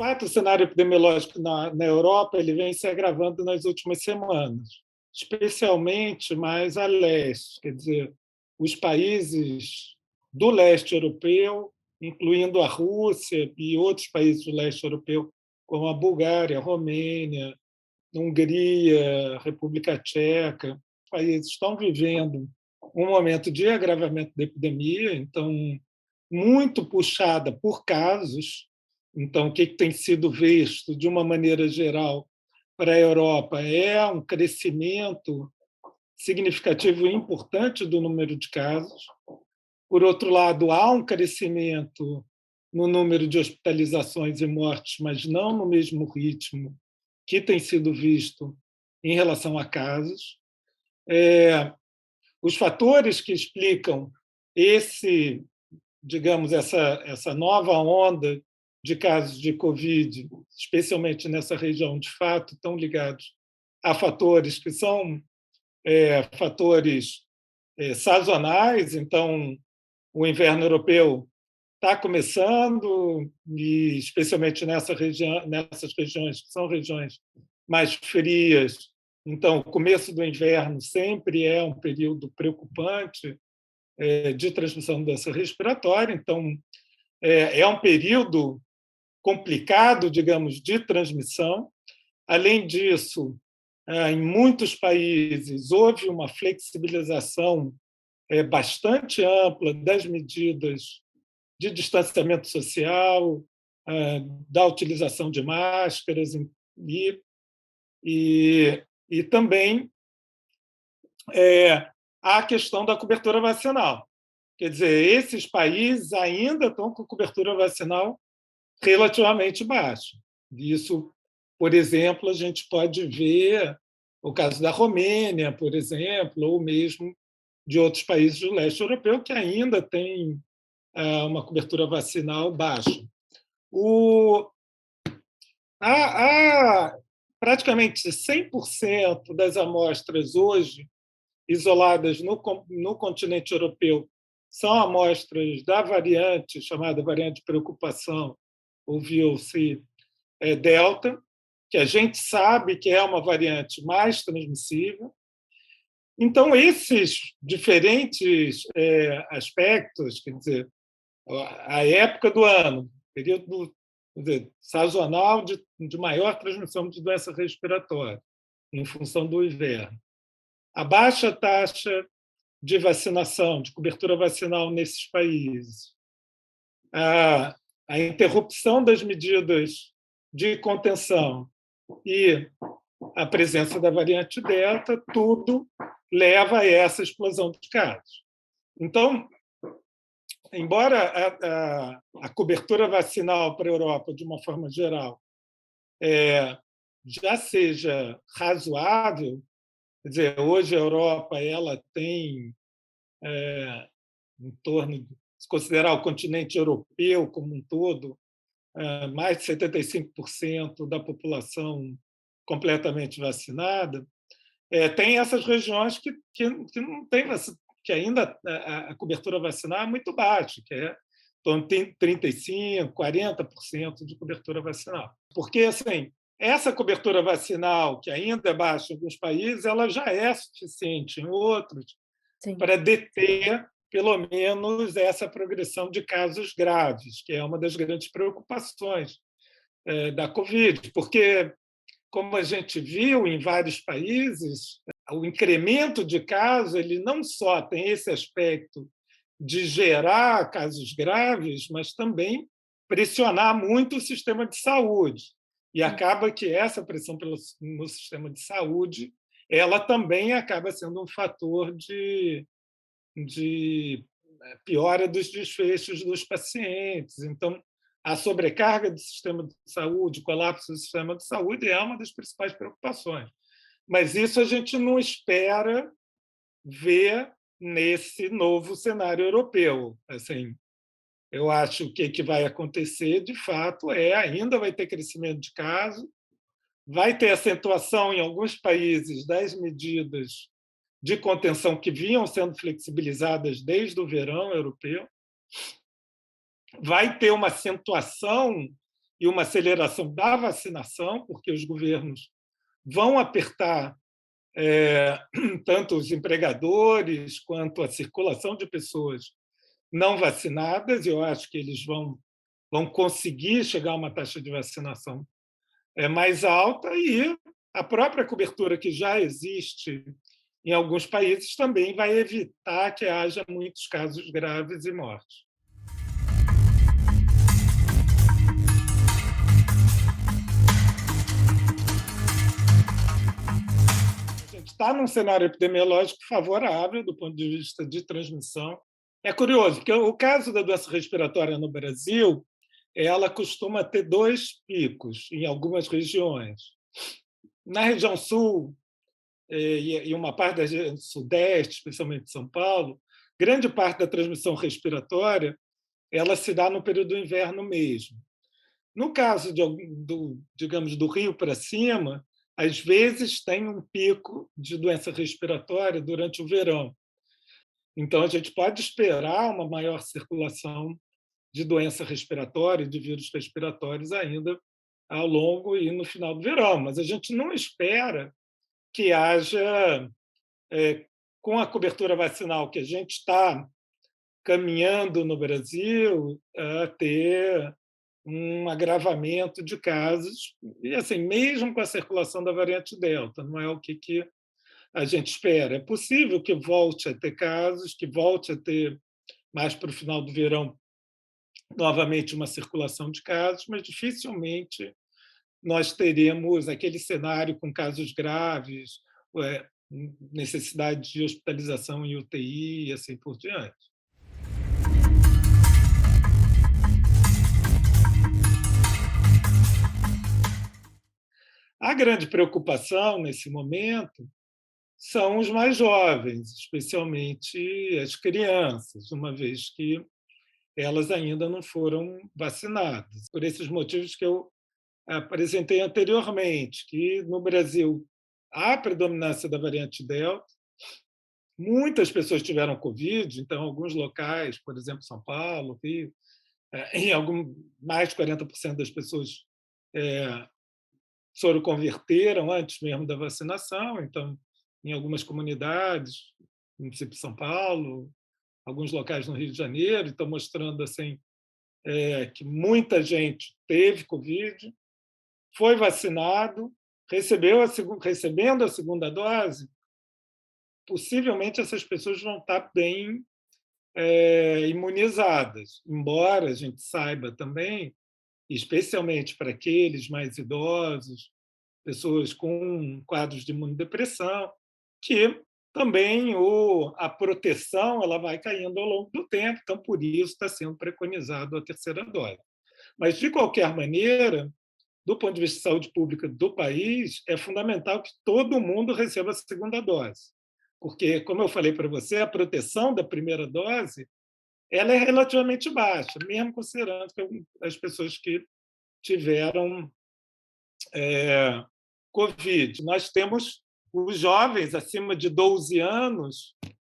fato, o cenário epidemiológico na Europa ele vem se agravando nas últimas semanas, especialmente mais a leste, quer dizer, os países do leste europeu, incluindo a Rússia e outros países do leste europeu, como a Bulgária, a Romênia, Hungria, República Tcheca. Os países estão vivendo um momento de agravamento da epidemia, então, muito puxada por casos. Então, o que tem sido visto, de uma maneira geral, para a Europa é um crescimento significativo e importante do número de casos. Por outro lado, há um crescimento no número de hospitalizações e mortes, mas não no mesmo ritmo que tem sido visto em relação a casos. Os fatores que explicam essa nova onda de casos de Covid, especialmente nessa região, de fato, estão ligados a fatores que são fatores sazonais. Então, o inverno europeu está começando, e especialmente nessas regiões, que são regiões mais frias. Então, o começo do inverno sempre é um período preocupante de transmissão da doença respiratória. Então, é um período complicado, digamos, de transmissão. Além disso, em muitos países houve uma flexibilização bastante ampla das medidas de distanciamento social, da utilização de máscaras e também a questão da cobertura vacinal. Quer dizer, esses países ainda estão com cobertura vacinal relativamente baixa. Isso, por exemplo, a gente pode ver o caso da Romênia, por exemplo, ou mesmo de outros países do leste europeu que ainda têm uma cobertura vacinal baixa. Praticamente 100% das amostras hoje isoladas no continente europeu são amostras da variante chamada variante de preocupação, ou VOC Delta, que a gente sabe que é uma variante mais transmissível. Então, esses diferentes aspectos, quer dizer, a época do ano, período sazonal de maior transmissão de doença respiratória, em função do inverno, a baixa taxa de vacinação, de cobertura vacinal nesses países, a interrupção das medidas de contenção e a presença da variante Delta, tudo leva a essa explosão de casos. Então, embora a cobertura vacinal para a Europa, de uma forma geral, já seja razoável, quer dizer, hoje a Europa ela tem em torno, se considerar o continente europeu como um todo, mais de 75% da população completamente vacinada. Tem essas regiões que não têm, que ainda a cobertura vacinal é muito baixa, que é em torno de 35%, 40% de cobertura vacinal. Porque, assim, essa cobertura vacinal, que ainda é baixa em alguns países, ela já é suficiente em outros para deter, pelo menos, essa progressão de casos graves, que é uma das grandes preocupações da Covid, porque, como a gente viu em vários países, o incremento de casos ele não só tem esse aspecto de gerar casos graves, mas também pressionar muito o sistema de saúde. E acaba que essa pressão no sistema de saúde ela também acaba sendo um fator de piora dos desfechos dos pacientes. Então, a sobrecarga do sistema de saúde, o colapso do sistema de saúde é uma das principais preocupações. Mas isso a gente não espera ver nesse novo cenário europeu. Assim, eu acho que o que vai acontecer, de fato, ainda vai ter crescimento de casos, vai ter acentuação em alguns países das medidas de contenção que vinham sendo flexibilizadas desde o verão europeu, vai ter uma acentuação e uma aceleração da vacinação, porque os governos vão apertar tanto os empregadores quanto a circulação de pessoas não vacinadas. Eu acho que eles vão conseguir chegar a uma taxa de vacinação mais alta, e a própria cobertura que já existe em alguns países também vai evitar que haja muitos casos graves e mortes. A gente está num cenário epidemiológico favorável do ponto de vista de transmissão. É curioso, porque o caso da doença respiratória no Brasil, ela costuma ter dois picos em algumas regiões. Na região sul e uma parte da região sudeste, especialmente São Paulo, grande parte da transmissão respiratória ela se dá no período do inverno mesmo. No caso digamos, do Rio para cima, às vezes tem um pico de doença respiratória durante o verão. Então, a gente pode esperar uma maior circulação de doença respiratória, de vírus respiratórios ainda ao longo e no final do verão, mas a gente não espera que haja, com a cobertura vacinal que a gente está caminhando no Brasil, a ter um agravamento de casos, e assim, mesmo com a circulação da variante Delta, não é o que a gente espera. É possível que volte a ter casos, que volte a ter, mais para o final do verão, novamente uma circulação de casos, mas dificilmente nós teremos aquele cenário com casos graves, necessidade de hospitalização em UTI e assim por diante. A grande preocupação nesse momento são os mais jovens, especialmente as crianças, uma vez que elas ainda não foram vacinadas. Por esses motivos que eu apresentei anteriormente, que no Brasil há predominância da variante Delta, muitas pessoas tiveram Covid, então, alguns locais, por exemplo, São Paulo, Rio, mais de 40% das pessoas soroconverteram antes mesmo da vacinação, então, em algumas comunidades, no município de São Paulo, alguns locais no Rio de Janeiro, estão mostrando assim, que muita gente teve Covid, foi vacinado, recebendo a segunda dose, possivelmente essas pessoas vão estar bem imunizadas, embora a gente saiba também, especialmente para aqueles mais idosos, pessoas com quadros de imunodepressão, que também a proteção ela vai caindo ao longo do tempo, então por isso está sendo preconizado a terceira dose. Mas, de qualquer maneira, do ponto de vista de saúde pública do país, é fundamental que todo mundo receba a segunda dose, porque, como eu falei para você, a proteção da primeira dose ela é relativamente baixa, mesmo considerando que as pessoas que tiveram Covid. Nós temos os jovens acima de 12 anos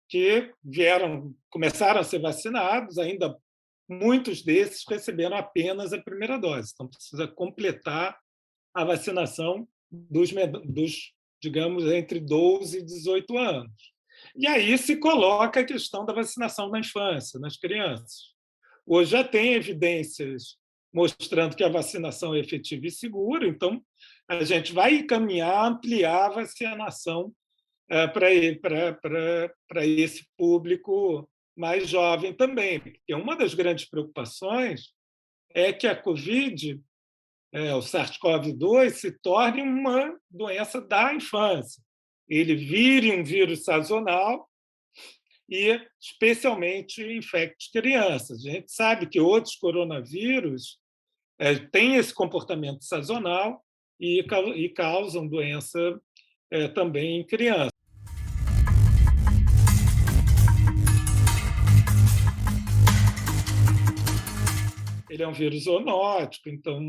que começaram a ser vacinados, ainda muitos desses receberam apenas a primeira dose, então precisa completar a vacinação digamos, entre 12 e 18 anos. E aí se coloca a questão da vacinação na infância, nas crianças. Hoje já tem evidências mostrando que a vacinação é efetiva e segura, então a gente vai caminhar, ampliar a vacinação para esse público mais jovem também, porque uma das grandes preocupações é que a Covid, o SARS-CoV-2, se torne uma doença da infância. Ele vire um vírus sazonal e, especialmente, infecte crianças. A gente sabe que outros coronavírus têm esse comportamento sazonal e causam doença também em crianças. Ele é um vírus zoonótico, então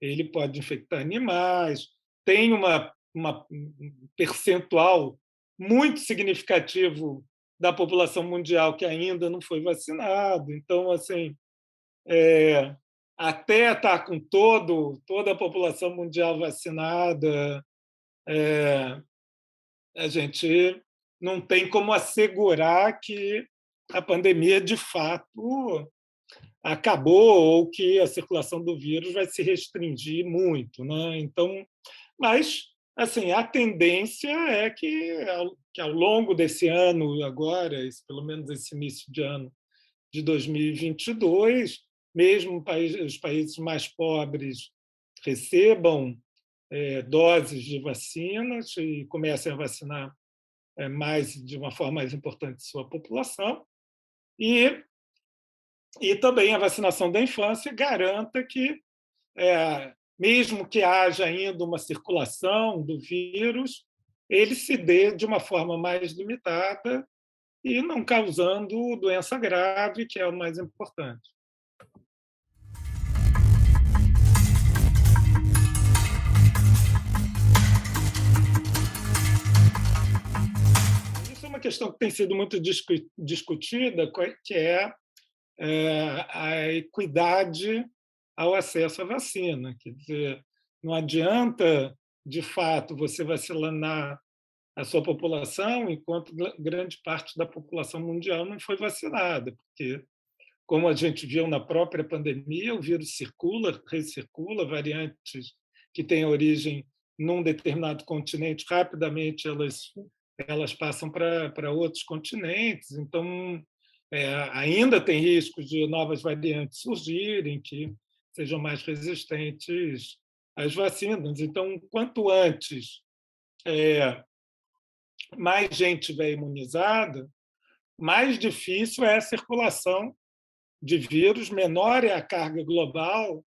ele pode infectar animais, tem um percentual muito significativo da população mundial que ainda não foi vacinado. Então, assim, até estar com toda a população mundial vacinada, a gente não tem como assegurar que a pandemia, de fato, acabou ou que a circulação do vírus vai se restringir muito, né? Então, mas assim, a tendência é que ao longo desse ano agora, pelo menos esse início de ano de 2022, mesmo os países mais pobres recebam doses de vacinas e comecem a vacinar mais de uma forma mais importante sua população, e também a vacinação da infância garanta que, mesmo que haja ainda uma circulação do vírus, ele se dê de uma forma mais limitada e não causando doença grave, que é o mais importante. Isso é uma questão que tem sido muito discutida, que é a equidade ao acesso à vacina. Quer dizer, não adianta, de fato, você vacinar a sua população enquanto grande parte da população mundial não foi vacinada, porque, como a gente viu na própria pandemia, o vírus circula, recircula, variantes que têm origem num determinado continente, rapidamente elas passam para outros continentes. Então, ainda tem risco de novas variantes surgirem que sejam mais resistentes às vacinas. Então, quanto antes mais gente estiver imunizada, mais difícil é a circulação de vírus, menor é a carga global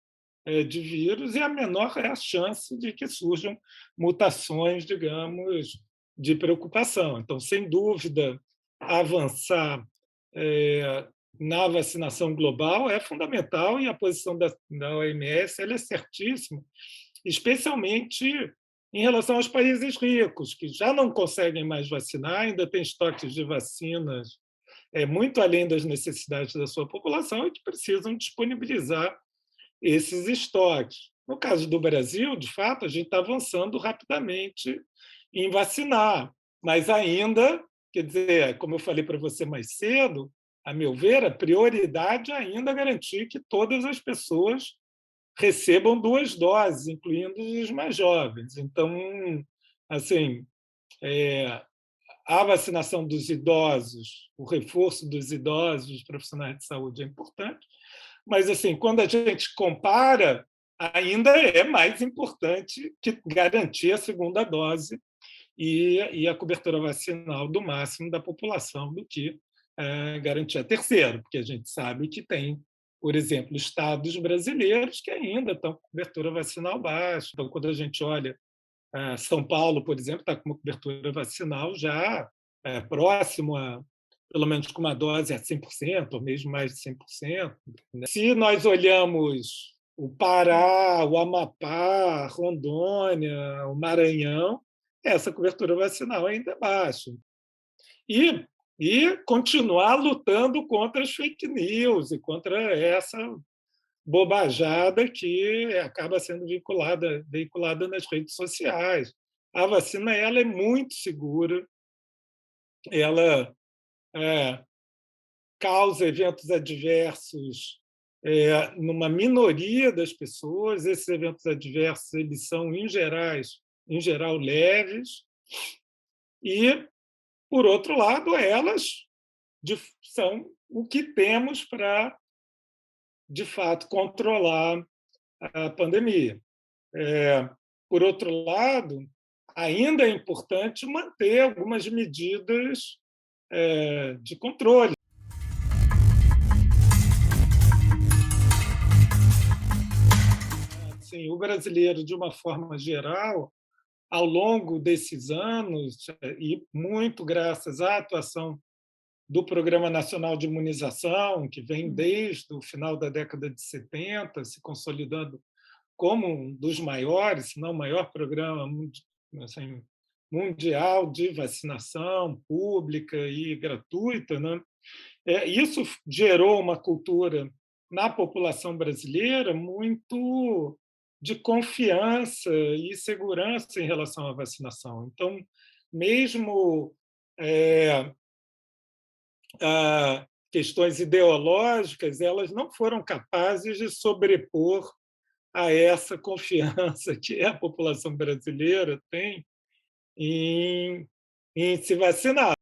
de vírus e a menor é a chance de que surjam mutações, digamos, de preocupação. Então, sem dúvida, avançar na vacinação global é fundamental, e a posição da OMS ela é certíssima, especialmente em relação aos países ricos, que já não conseguem mais vacinar, ainda têm estoques de vacinas muito além das necessidades da sua população e que precisam disponibilizar esses estoques. No caso do Brasil, de fato, a gente está avançando rapidamente em vacinar, mas ainda, quer dizer, como eu falei para você mais cedo, a meu ver, a prioridade ainda é garantir que todas as pessoas recebam 2 doses, incluindo os mais jovens. Então, assim, a vacinação dos idosos, o reforço dos idosos, dos profissionais de saúde é importante, mas assim, quando a gente compara, ainda é mais importante que garantir a segunda dose e a cobertura vacinal do máximo da população do que garantir a terceira, porque a gente sabe que tem, por exemplo, estados brasileiros que ainda estão com cobertura vacinal baixa. Então, quando a gente olha São Paulo, por exemplo, está com uma cobertura vacinal já próximo a, pelo menos com uma dose a 100%, ou mesmo mais de 100%. Né? Se nós olhamos o Pará, o Amapá, Rondônia, o Maranhão, essa cobertura vacinal ainda é baixa. E, continuar lutando contra as fake news e contra essa bobajada que acaba sendo veiculada nas redes sociais. A vacina ela é muito segura, ela causa eventos adversos numa minoria das pessoas. Esses eventos adversos eles são, em geral, leves, e, por outro lado, elas são o que temos para, de fato, controlar a pandemia. Por outro lado, ainda é importante manter algumas medidas de controle. Assim, o brasileiro, de uma forma geral, ao longo desses anos, e muito graças à atuação do Programa Nacional de Imunização, que vem desde o final da década de 70, se consolidando como um dos maiores, se não o maior programa assim, mundial de vacinação pública e gratuita, né? Isso gerou uma cultura na população brasileira muito de confiança e segurança em relação à vacinação. Então, mesmo eh, questões ideológicas, elas não foram capazes de sobrepor a essa confiança que a população brasileira tem em se vacinar.